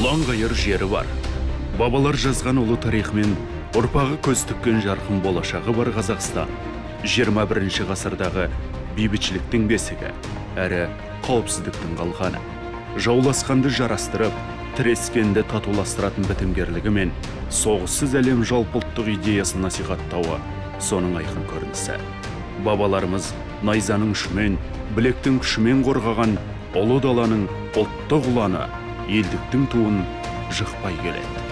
ұлан ғайыр жері бар. Бабалар жазған ұлы тарихымен ұрпағы көз тіккен жарқын болашағы бар Қазақстан 21 ғасырдағы бейбітшіліктің бесігі әрі қауіпсіздіктің қалғаны. Жауласқанды жарастырып, тірескенді татуластыратын бітімгерлігімен соғыссыз әлем жалпыұлттық идеясын насихаттауы соның айқын көрінісі. Бабаларымыз найзаның ұшымен, білектің күшімен қорғаған ұлы даланың ұлттық ұланы елдіктің туын жықпай келеді.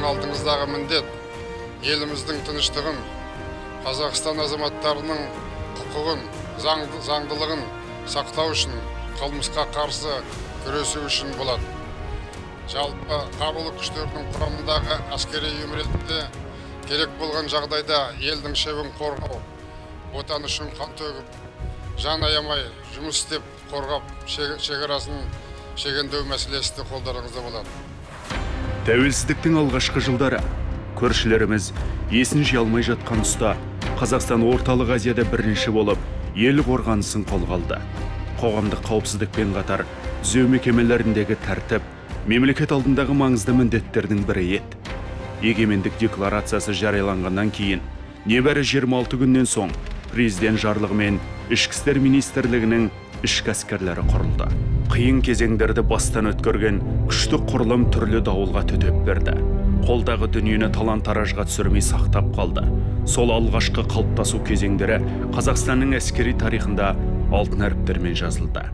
Алдыңыздағы міндет еліміздің тыныштығын, Қазақстан азаматтарының құқығын, заңдылығын сақтау үшін, қылмысқа қарсы күресу үшін болады. Жалпы қарулы күштердің құрамындағы әскери ұйым ретінде керек болған жағдайда елдің шебін қорғау, отан үшін қан төгіп, жан аямай жұмыс істеп қорғап, шекарасын шегендеу мәселесі де қолдарыңызда болады. Тәуелсіздіктің алғашқы жылдары көршілеріміз есін жия алмай жатқан тұста Қазақстан орталық Азияда бірінші болып ел қорғанысын қолға алды. Қоғамдық қауіпсіздікпен қатар түзеу мекемелеріндегі тәртіп мемлекет алдындағы маңызды міндеттердің бірі еді. Егемендік декларациясы жарияланғаннан кейін небәрі 26 күннен соң президент жарлығымен Ішкі істер министрлігінің ішкі әскерлері құрылды. Қиын кезеңдерді бастан өткерген күшті құрылым түрлі дауылға төтеп берді. Қолдағы дүниені талан-таражға түсірмей сақтап қалды. Сол алғашқы қалыптасу кезеңдері Қазақстанның әскери тарихында алтын әріптермен жазылды.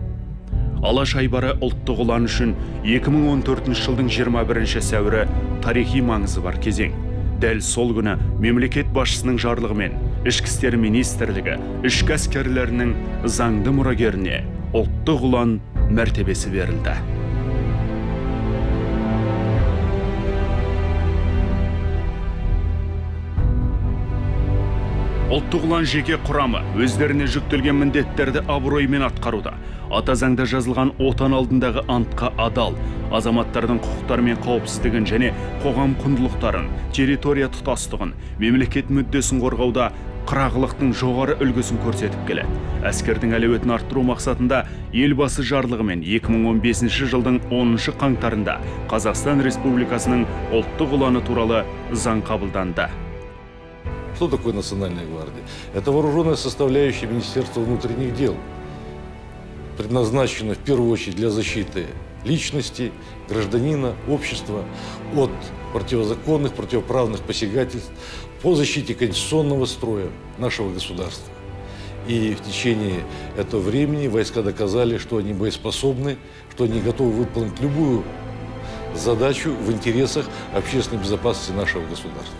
Алаш айбары ұлттық ұлан үшін 2014 жылдың 21 сәуірі тарихи маңызы бар кезең. Дәл сол күні мемлекет басшысының жарлығымен Ішкі істер министрлігі ішкі әскерлерінің заңды мұрагеріне ұлттық ұлан мәртебесі берілді. Ұлттық ұлан жеке құрамы өздеріне жүктелген міндеттерді абыроймен атқаруда. Ата заңда жазылған отан алдындағы антқа адал, азаматтардың құқықтары мен қауіпсіздігін және қоғам құндылықтарын, территория тұтастығын, мемлекет мүддесін қорғауда қырағылықтың жоғары үлгісін көрсетіп келеді. Әскердің әлеуетін арттыру мақсатында елбасы жарлығымен 2015 жылдың 10 қаңтарында Қазақстан Республикасының ұлттық ұланы туралы заң қабылданды. Что такое Национальная гвардия? Это вооруженная составляющая Министерства внутренних дел, предназначена в первую очередь для защиты личности, гражданина, общества от противозаконных, противоправных посягательств по защите конституционного строя нашего государства. И в течение этого времени войска доказали, что они боеспособны, что они готовы выполнить любую задачу в интересах общественной безопасности нашего государства.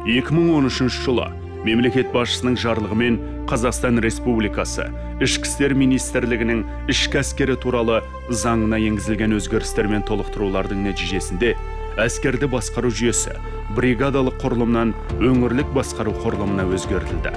2013 жылы мемлекет басшысының жарлығымен Қазақстан Республикасы Ішкі істер министрлігінің ішкі әскері туралы заңына енгізілген өзгерістер мен толықтырулардың нәтижесінде әскерді басқару жүйесі бригадалық құрылымнан өңірлік басқару құрылымына өзгертілді.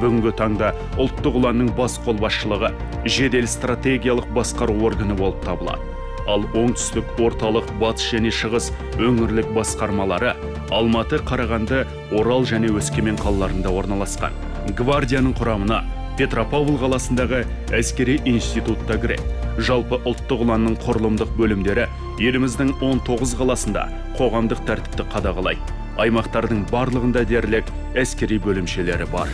Бүгінгі таңда ұлттық ұланның бас қолбасшылығы жедел стратегиялық басқару органы болып табылады. Ал оңтүстік, орталық, батыс және шығыс өңірлік басқармалары Алматы, Қарағанды, Орал және Өскемен қалаларында орналасқан. Гвардияның құрамына Петропавл қаласындағы әскери институтта кіреді. Жалпы ұлттық ұланның құрылымдық бөлімдері еліміздің 19 қаласында қоғамдық тәртіпті қадағалайды. Аймақтардың барлығында дерлік әскери бөлімшелері бар.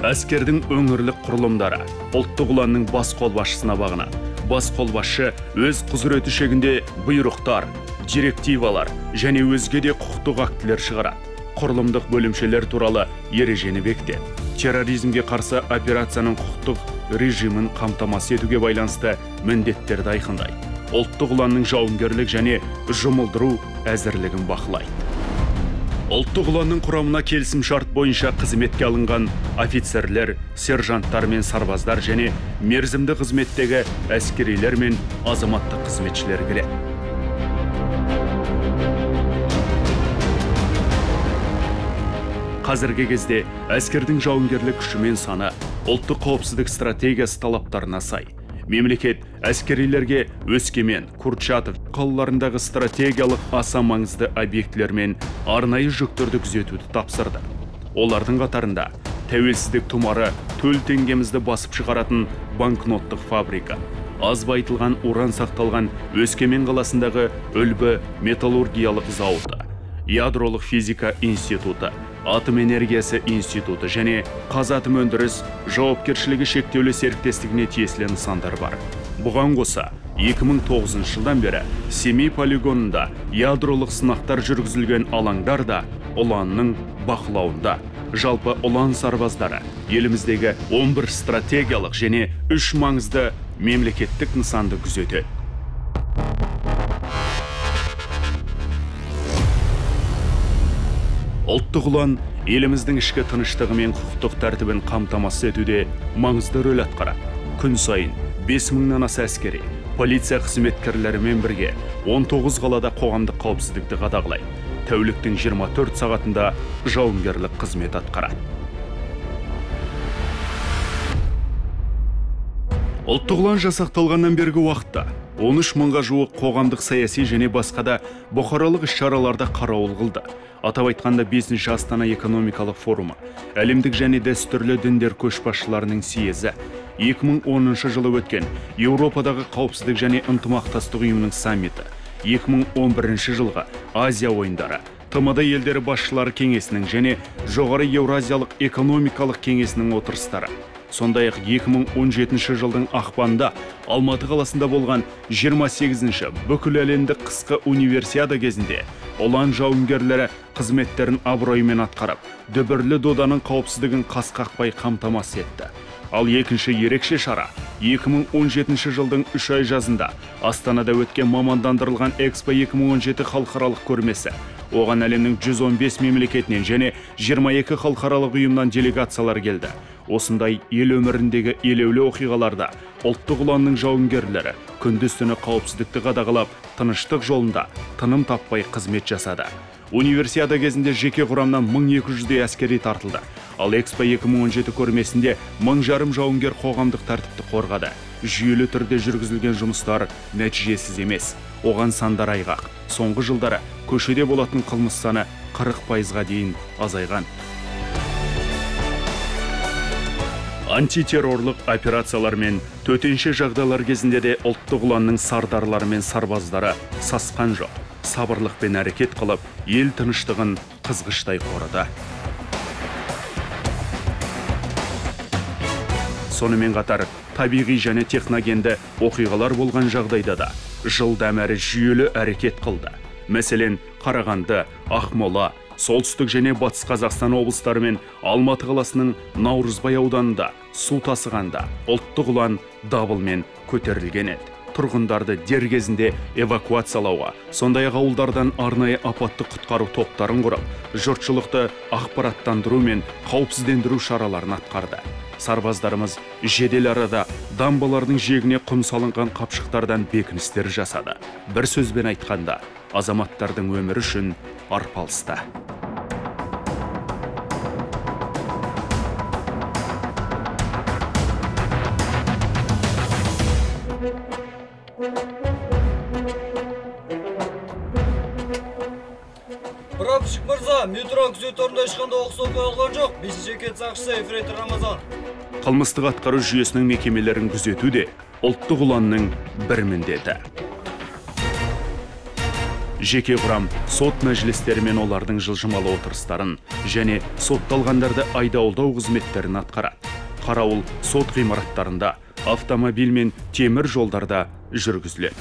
Әскердің өңірлік құрылымдары ұлттық ұланның бас қолбасшысына бағынады. Бас қолбасшы өз құзыреті шегінде бұйрықтар, директивалар және өзге де құқықтық актілер шығарады. Құрылымдық бөлімшелер туралы ережені бекітеді. Терроризмге қарсы операцияның құқықтық режимін қамтамасыз етуге байланысты міндеттерді айқындайды. Ұлттық ұланның жауынгерлік және жұмылдыру әзірлігін бақылайды. Ұлттық ұланның құрамына келісім шарт бойынша қызметке алынған офицерлер, сержанттар мен сарбаздар және мерзімді қызметтегі әскерилер мен азаматтық қызметшілер кіреді. Қазіргі кезде әскердің жауынгерлік күші мен саны ұлттық қауіпсіздік стратегиясы талаптарына сай. Мемлекет әскерилерге Өскемен, Курчатов қалаларындағы стратегиялық аса маңызды объектілер мен арнайы жүктерді күзетуді тапсырды. Олардың қатарында тәуелсіздік тұмары төл теңгемізді басып шығаратын банкноттық фабрика, аз байытылған уран сақталған Өскемен қаласындағы үлбі металлургиялық зауыты, ядролық физика институты, атом энергиясы институты және Қазатом өндіріс жауапкершілігі шектеулі серіктестігіне тиесілі нысандар бар. Бұған қоса 2009 жылдан бері Семей полигонында ядролық сынақтар жүргізілген алаңдар да ұланның бақылауында. Жалпы ұлан сарбаздары еліміздегі 11 стратегиялық және 3 маңызды мемлекеттік нысанды күзетеді. Ұлттық ұлан еліміздің ішкі тыныштығы мен құқықтық тәртібін қамтамасыз етуде маңызды рөл атқарады. Күн сайын 5000-нан аса әскери, полиция қызметкерлерімен бірге 19 қалада қоғамдық қауіпсіздікті қадағалайды. Тәуліктің 24 сағатында жауынгерлік қызмет атқарады. Ұлттық ұлан жасақталғаннан бергі уақытта 13 мыңға жуық қоғамдық саяси және басқа да бұқаралық іс-шараларда қарауыл қылды. Атап айтқанда 5-ші Астана экономикалық форумы, әлемдік және дәстүрлі діндер көшбасшыларының съезі, 2010 жылы өткен Еуропадағы қауіпсіздік және ынтымақтастық ұйымының саммиті, 2011 жылғы Азия ойындары, ТМД елдері басшылары кеңесінің және жоғары Еуразиялық экономикалық кеңесінің отырыстары. Сондай-ақ 2017 жылдың ақпанда Алматы қаласында болған 28-ші бүкіл әлемдік қысқы универсиада кезінде ұлан жауынгерлері қызметтерін абыроймен атқарып, дүбірлі доданың қауіпсіздігін қасқақпай қамтамасыз етті. Ал екінші ерекше шара 2017 жылдың 3 ай жазында Астанада өткен мамандандырылған Экспо 2017 халықаралық көрмесі. Оған әлемнің 115 мемлекетінен және 22 халықаралық ұйымнан делегациялар келді. Осындай ел өміріндегі елеулі оқиғаларда ұлттық ұланның жауынгерлері күндіз-түні қауіпсіздікті қадағалап, тыныштық жолында тыным таппай қызмет жасады. Универсиада кезінде жеке құрамнан 1200-дей әскери тартылды. Ал Экспо 2017 көрмесінде 1000 жауынгер қоғамдық тәртіпті қорғады. Жүйелі түрде жүргізілген жұмыстар нәтижесіз емес. Оған сандар айғақ. Соңғы жылдары көшеде болатын қылмыс саны 40%-ға дейін азайған. Антитеррорлық операциялар мен төтенше жағдайлар кезінде де ұлттық ұланның сардарлары мен сарбаздары сасқан жоқ. Сабырлықпен әрекет қылып, ел тыныштығын қызғыштай қорыды. Сонымен қатар, табиғи және техногенді оқиғалар болған жағдайда да жылдам әрі жүйелі әрекет қылды. Мәселен, Қарағанды, Ақмола, солтүстік және батыс Қазақстан облыстары мен Алматы қаласының Наурызбай ауданында су тасығанда ұлттық ұлан дабылмен көтерілген еді. Тұрғындарды дер кезінде эвакуациялауға, сондай-ақ ауылдардан арнайы апаттық құтқару топтарын құрып, жұртшылықты ақпараттандыру мен қауіпсіздендіру шараларын атқарды. Сарбаздарымыз жедел арада дамбалардың жиегіне құм салынған қапшықтардан бекіністер жасады. Бір сөзбен айтқанда, азаматтардың өмірі үшін арпалысты. Прапорщик мырза, метро күзет орнында ешқандай оқыс оқиға болған жоқ. 5-ші кет сақшысы ефрейтор Рамазан. Қылмыстық атқару жүйесінің мекемелерін күзету де ұлттық ұланның бір міндеті. Жеке құрам сот мәжілістері мен олардың жылжымалы отырыстарын және сотталғандарды айдауылдау қызметтерін атқарады. Қарауыл сот ғимараттарында, автомобиль мен темір жолдарда жүргізіледі.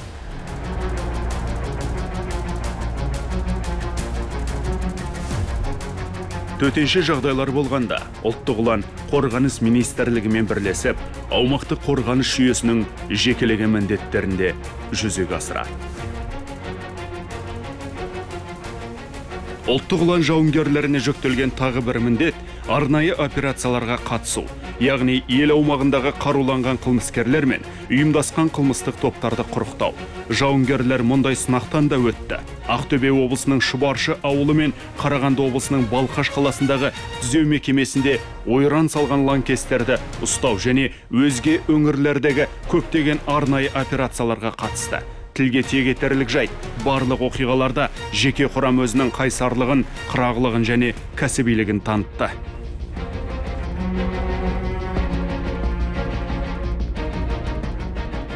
Төтенше жағдайлар болғанда, ұлттық ұлан қорғаныс министрлігімен бірлесіп, аумақтық қорғаныс жүйесінің жекелеген міндеттерінде жүзеге асырады. Ұлттық ұлан жауынгерлеріне жүктелген тағы бір міндет арнайы операцияларға қатысу, яғни ел аумағындағы қаруланған қылмыскерлер мен ұйымдасқан қылмыстық топтарды құрықтау. Жауынгерлер мұндай сынақтан да өтті. Ақтөбе облысының Шұбаршы ауылы мен Қарағанды облысының Балқаш қаласындағы түзеу мекемесінде ойран салған лаңкестерді ұстау және өзге өңірлердегі көптеген арнайы операцияларға қатысты. Тілге тиек етерлік жайт, барлық оқиғаларда жеке құрам өзінің қайсарлығын, қырағылығын және кәсібилігін танытты.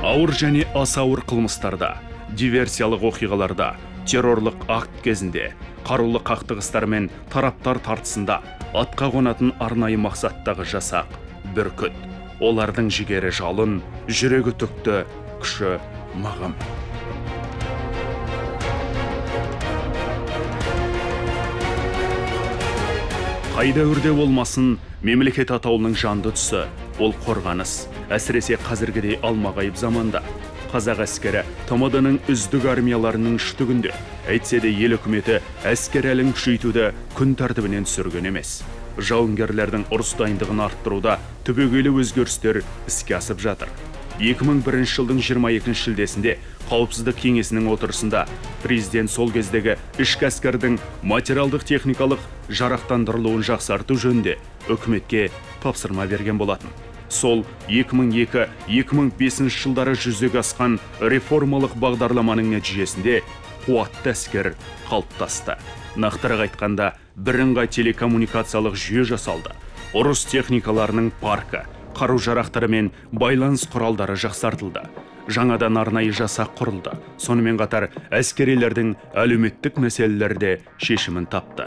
Ауыр және аса ауыр қылмыстарда, диверсиялық оқиғаларда, террорлық акт кезінде, қарулы қақтығыстар мен тараптар тартысында атқа қонатын арнайы мақсаттағы жасақ Бүркіт. Олардың жігері жалын, жүрегі түкті, күші мағым. Қайда үрде болмасын, мемлекет атауының жанды тұсы, ол қорғаныс. Әсіресе қазіргідей алмағайып заманда. Қазақ әскері ТМД-ның үздік армияларының үштігінде, әйтсе де ел үкіметі әскер әлін күшейтуді күн тәртібінен түсірген емес. Жауынгерлердің ұрыс дайындығын арттыруда түбегейлі өзгерістер іске асып жатыр. 2001 жылдың 22 шілдесінде Қауіпсіздік кеңесінің отырысында президент сол кездегі ішкі әскердің материалдық техникалық жарақтандырылуын жақсарту жөнінде үкіметке тапсырма берген болатын. Сол 2002-2005 жылдары жүзеге асқан реформалық бағдарламаның нәтижесінде қуатты әскер қалыптасты. Нақтырақ айтқанда, бірыңғай телекоммуникациялық жүйе жасалды. Ұрыс техникаларының паркі, қару-жарақтары мен байланыс құралдары жақсартылды. Жаңадан арнайы жасақ құрылды. Сонымен қатар әскерилердің әлеуметтік мәселелерде шешімін тапты.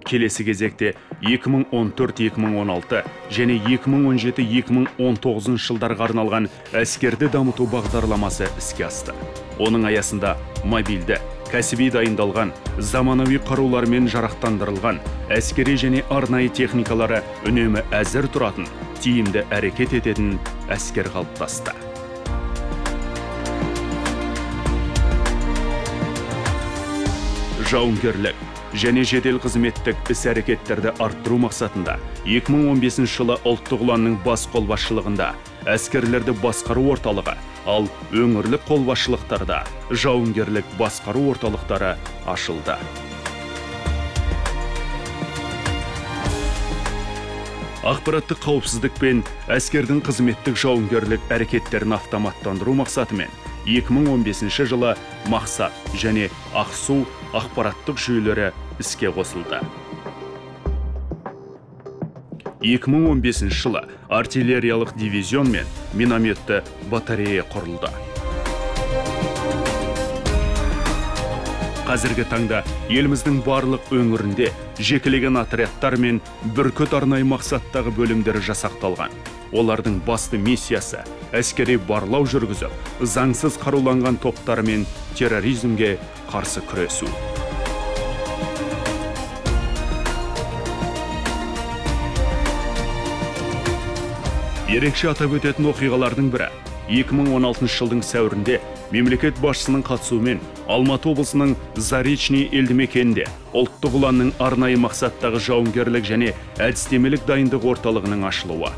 Келесі кезекте 2014-2016 және 2017-2019 жылдарға арналған әскерді дамыту бағдарламасы іске асты. Оның аясында мобильді, кәсіби дайындалған, заманауи қарулармен жарақтандырылған, әскери және арнайы техникалары үнемі әзір тұратын, тиімді әрекет ететін әскер қалыптасты. Жауынгерлік және жедел қызметтік іс-әрекеттерді арттыру мақсатында 2015 жылы ұлттық ұланның бас қолбасшылығында әскерлерді басқару орталығы, ал өңірлік қолбасшылықтарда жауынгерлік басқару орталықтары ашылды. Ақпараттық қауіпсіздік пен әскердің қызметтік жауынгерлік әрекеттерін автоматтандыру мақсатымен 2015 жылы Мақсат және Ақсу ақпараттық жүйелері іске қосылды. 2015 жылы артиллериялық дивизион мен минометті батарея құрылды. Қазіргі таңда еліміздің барлық өңірінде жекелеген отрядтар мен Бүркіт арнайы мақсаттағы бөлімдері жасақталған. Олардың басты миссиясы әскери барлау жүргізіп, заңсыз қаруланған топтар мен терроризмге қарсы күресу. Ерекше атап өтетін оқиғалардың бірі 2016 жылдың сәуірінде мемлекет басшысының қатысуымен Алматы облысының Заречный елді мекенінде ұлттық ұланның арнайы мақсаттағы жауынгерлік және әдістемелік дайындық орталығының ашылуы.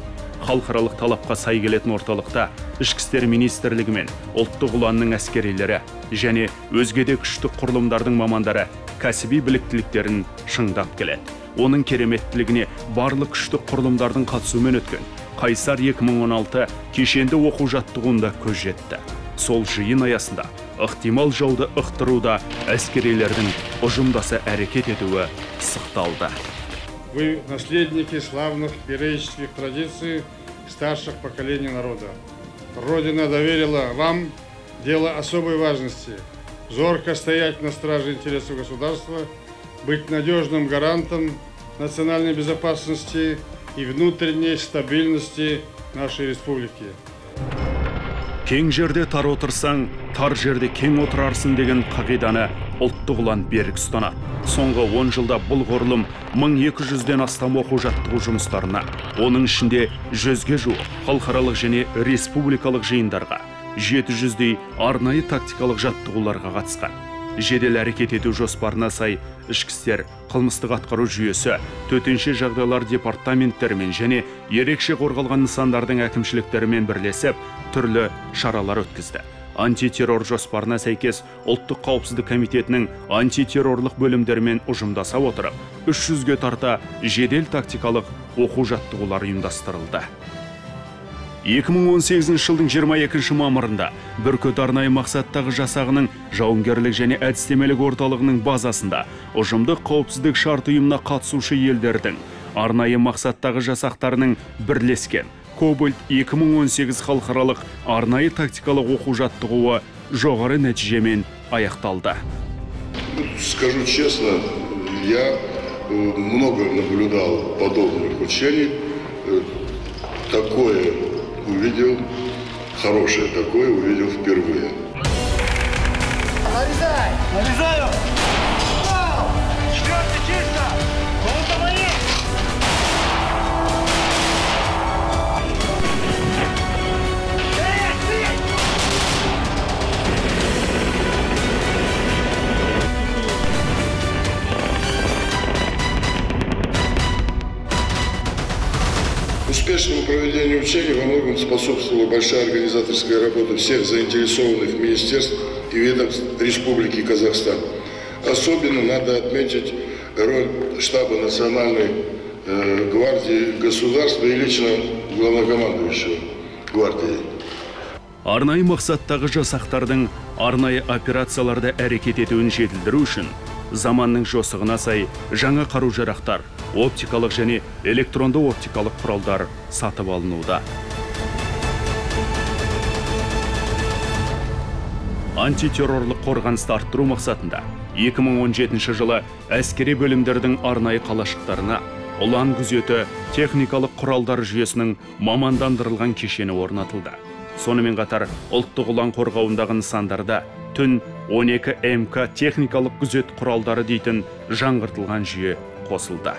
Халықаралық талапқа сай келетін орталықта Ішкі істер министрлігі мен ұлттық ұланның әскерилері және өзге де күштік құрылымдардың мамандары кәсіби біліктіліктерін шыңдап келеді. Оның кереметтілігіне барлық күштік құрылымдардың қатысуымен өткен Қайсар 2016 кешенді оқу жаттығуында көз жетті. Сол жиын аясында ықтимал жауды ықтыруда әскерилердің ұжымдаса әрекет етуі пысықталды. Вы наследники славных героических традиций старших поколений народа. Родина доверила вам дело особой важности. Зорко стоять на страже интересов государства, быть надежным гарантом национальной безопасности и внутренней стабильности нашей республики. Кең жерде тар отырсаң, тар жерде кең отырарсың деген қағиданы ұлттық ұлан берік ұстанады. Соңғы 10 жылда бұл құрылым 1200-ден астам оқу жаттығу жұмыстарына, оның ішінде 100-ге жуық халықаралық және республикалық жиындарға, 700-дей арнайы тактикалық жаттығуларға қатысқан. жедел әрекет ету жоспарына сай ішкі істер, қылмыстық атқару жүйесі, төтенше жағдайлар департаменттерімен және ерекше қорғалған нысандардың әкімшіліктерімен бірлесіп түрлі шаралар өткізді. Антитеррор жоспарына сәйкес ұлттық қауіпсіздік комитетінің антитеррорлық бөлімдерімен ұжымдаса отырып, 300-ге тарта жедел тактикалық оқу жаттығулар ұйымдастырылды. 2018 жылдың 22 мамырында Бүркіт арнайы мақсаттағы жасағының жауынгерлік және әдістемелік орталығының базасында ұжымдық қауіпсіздік шарт ұйымына қатысушы елдердің арнайы мақсаттағы жасақтарының бірлескен Кобальт 2018 халықаралық арнайы тактикалық оқу жаттығуы жоғары нәтижемен аяқталды. Скажу честно, я много наблюдал подобных учений. Такое увидел, хорошее такое увидел впервые. Нарезай! Нарезаю! Четвертый чисто! Кого-то мои! Успешному проведению учений во многом способствовала большая организаторская работа всех заинтересованных министерств и ведомств Республики Казахстан. Особенно надо отметить роль штаба Национальной гвардии государства и лично главнокомандующего гвардии. Арнайы мақсаттағы жасақтардың арнайы операцияларда әрекет етуін жетілдіру үшін заманның жосығына сай жаңа қару-жарақтар, оптикалық және электронды оптикалық құралдар сатып алынуда. Антитеррорлық қорғанысты арттыру мақсатында 2017 жылы әскери бөлімдердің арнайы қалашықтарына ұлан күзеті техникалық құралдар жүйесінің мамандандырылған кешені орнатылды. Сонымен қатар ұлттық ұлан қорғауындағы нысандарда түн 12 МК техникалық күзет құралдары дейтін жаңғыртылған жүйе қосылды.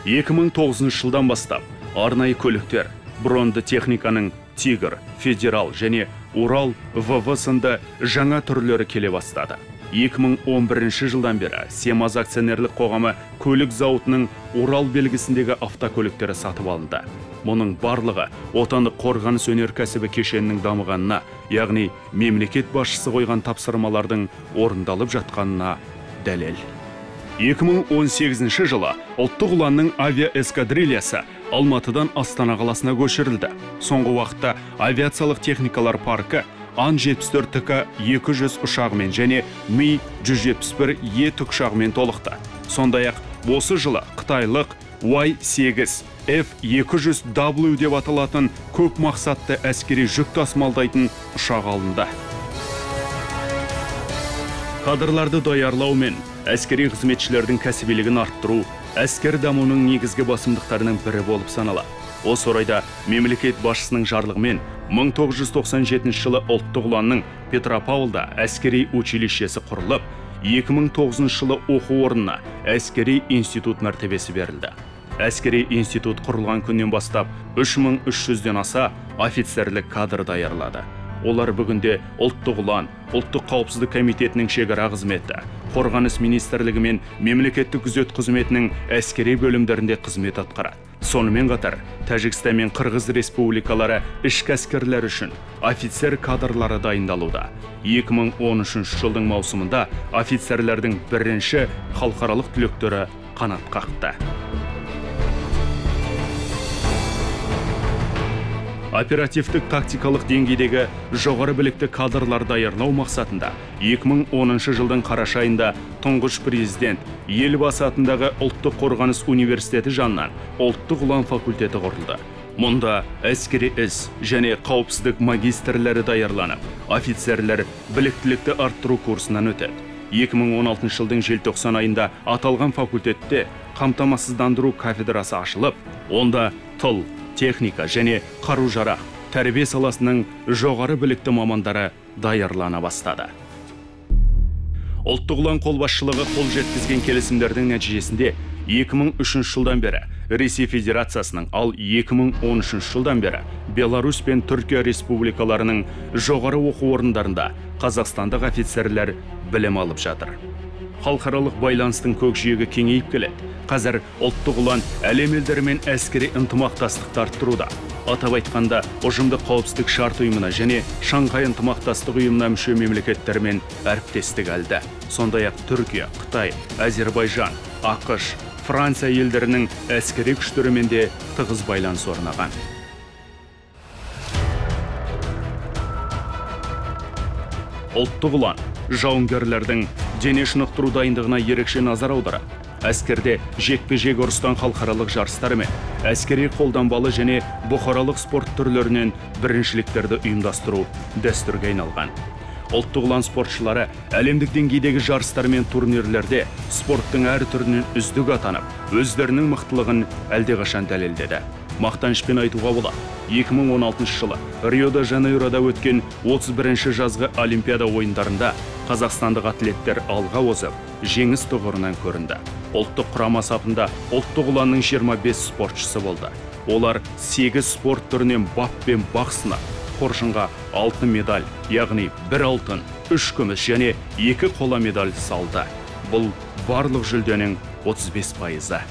2009 жылдан бастап арнайы көліктер, бронды техниканың Тигр, Федерал және Урал ВВ сынды жаңа түрлері келе бастады. 2011 жылдан бері Семаз акционерлік қоғамы көлік зауытының Урал белгісіндегі автокөліктері сатып алынды. Мұның барлығы отандық қорғаныс өнеркәсібі кешенінің дамығанына, яғни мемлекет басшысы қойған тапсырмалардың орындалып жатқанына дәлел. 2018 жылы ұлттық ұланның авиаэскадрильясы Алматыдан Астана қаласына көшірілді. Соңғы уақытта авиациялық техникалар паркі Ан-74ТК 200 ұшағымен және Ми-171Е тікұшағымен толықты. Сондай-ақ осы жылы қытайлық Y-8 F-200W деп аталатын көп мақсатты әскери жүк тасымалдайтын ұшақ алынды. Кадрларды даярлау мен әскери қызметшілердің кәсібилігін арттыру әскер дамуының негізгі басымдықтарының бірі болып саналады. Осы орайда мемлекет басшысының жарлығымен 1997 жылы ұлттық ұланның Петропавлда әскери училищесі құрылып, 2009 жылы оқу орнына әскери институт мәртебесі берілді. Әскери институт құрылған күннен бастап 3300-ден аса офицерлік кадр даярлады. Олар бүгінде ұлттық ұлан, ұлттық қауіпсіздік комитетінің шекара қызметі, қорғаныс министрлігі мен мемлекеттік күзет қызметінің әскери бөлімдерінде қызмет атқарады. Сонымен қатар, Тәжікстан мен Қырғыз республикалары ішкі әскерлер үшін офицер кадрлары дайындалуда. 2013 жылдың маусымында офицерлердің бірінші халықаралық түлектері қанат қақты. Оперативтік тактикалық деңгейдегі жоғары білікті кадрлар даярлау мақсатында 2010 жылдың қараша айында тұңғыш президент елбасы атындағы ұлттық қорғаныс университеті жанынан ұлттық ұлан факультеті құрылды. Мұнда әскери іс және қауіпсіздік магистрлері даярланып, офицерлер біліктілікті арттыру курсынан өтеді. 2016 жылдың желтоқсан айында аталған факультетте қамтамасыздандыру кафедрасы ашылып, онда тыл, техника және қару-жарақ, тәрбие саласының жоғары білікті мамандары даярлана бастады. Ұлттық ұлан қолбасшылығы қол жеткізген келісімдердің нәтижесінде 2003 жылдан бері Ресей Федерациясының, ал 2013 жылдан бері Беларусь пен Түркия республикаларының жоғары оқу орындарында қазақстандық офицерлер білім алып жатыр. Халықаралық байланыстың көкжиегі кеңейіп келеді. Қазір ұлттық ұлан әлем елдерімен әскери ынтымақтастықты арттыруда. Атап айтқанда, ұжымдық қауіпсіздік шарт ұйымына және Шанхай ынтымақтастық ұйымына мүше мемлекеттермен әріптестік алды. Сондай-ақ Түркия, Қытай, Әзербайжан, ақш, Франция елдерінің әскери күштерімен де тығыз байланыс орнаған. Ұлттық ұлан жауынгерлердің дене шынықтыру дайындығына ерекше назар аударады. Әскерде жекпе-жек ұрыстан халықаралық жарыстары мен әскери қолданбалы және бұқаралық спорт түрлерінен біріншіліктерді ұйымдастыру дәстүрге айналған. Ұлттық ұлан спортшылары әлемдік деңгейдегі жарыстар мен турнирлерде спорттың әр түрінен үздік атанып, өздерінің мықтылығын әлдеқашан дәлелдеді. Мақтанышпен айтуға болады, 2016 жылы Рио-де-Жанейрода өткен 31-ші жазғы Олимпиада ойындарында қазақстандық атлеттер алға озып, жеңіс тұғырынан көрінді. Ұлттық құрама сапында ұлттық ұланның 25 спортшысы болды. Олар 8 спорт түрінен бап пен бақ сынап, қоржынға алтын медаль, яғни 1 алтын, 3 күміс және 2 қола медаль салды. Бұл барлық жүлденің 35%.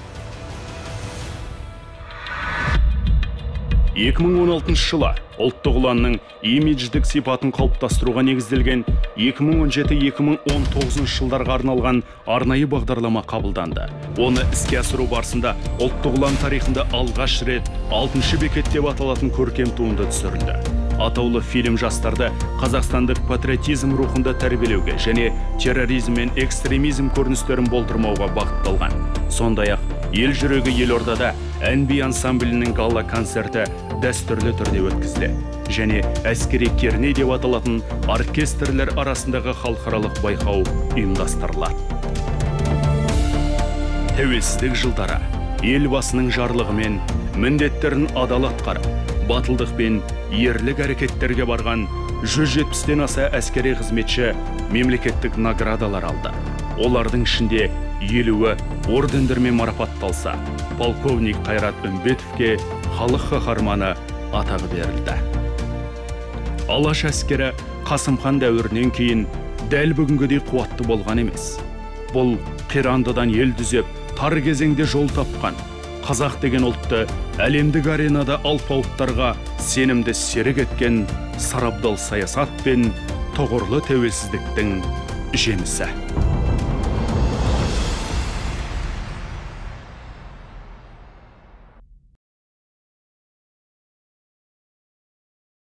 2016 жылы ұлттық ұланның имидждік сипатын қалыптастыруға негізделген 2017-2019 жылдарға арналған арнайы бағдарлама қабылданды. Оны іске асыру барысында ұлттық ұлан тарихында алғаш рет 6-шы бекет деп аталатын көркем туынды түсірілді. Атаулы фильм жастарды қазақстандық патриотизм рухында тәрбиелеуге және терроризм мен экстремизм көріністерін болдырмауға бағытталған. Сондай-ақ ел жүрегі Елордада ән-би ансамблінің гала концерті дәстүрлі түрде өткізілді және әскери керней деп аталатын оркестрлер арасындағы халықаралық байқау ұйымдастырылады. Тәуелсіздік жылдары елбасының жарлығымен міндеттерін адал атқарып, батылдық пен ерлік әрекеттерге барған 170-тен аса әскери қызметші мемлекеттік наградалар алды. Олардың ішінде 50-і ордендермен марапатталса, полковник Қайрат Үмбетовке халық қаһарманы атағы берілді. Алаш әскері Қасымхан дәуірінен кейін дәл бүгінгідей қуатты болған емес. Бұл қирандыдан ел дүзеп, тар кезеңде жол тапқан қазақ деген ұлтты әлемдік аренада алпауыттарға сенімді серік еткен сарабдал саясат пен тұғырлы тәуелсіздіктің жемісі.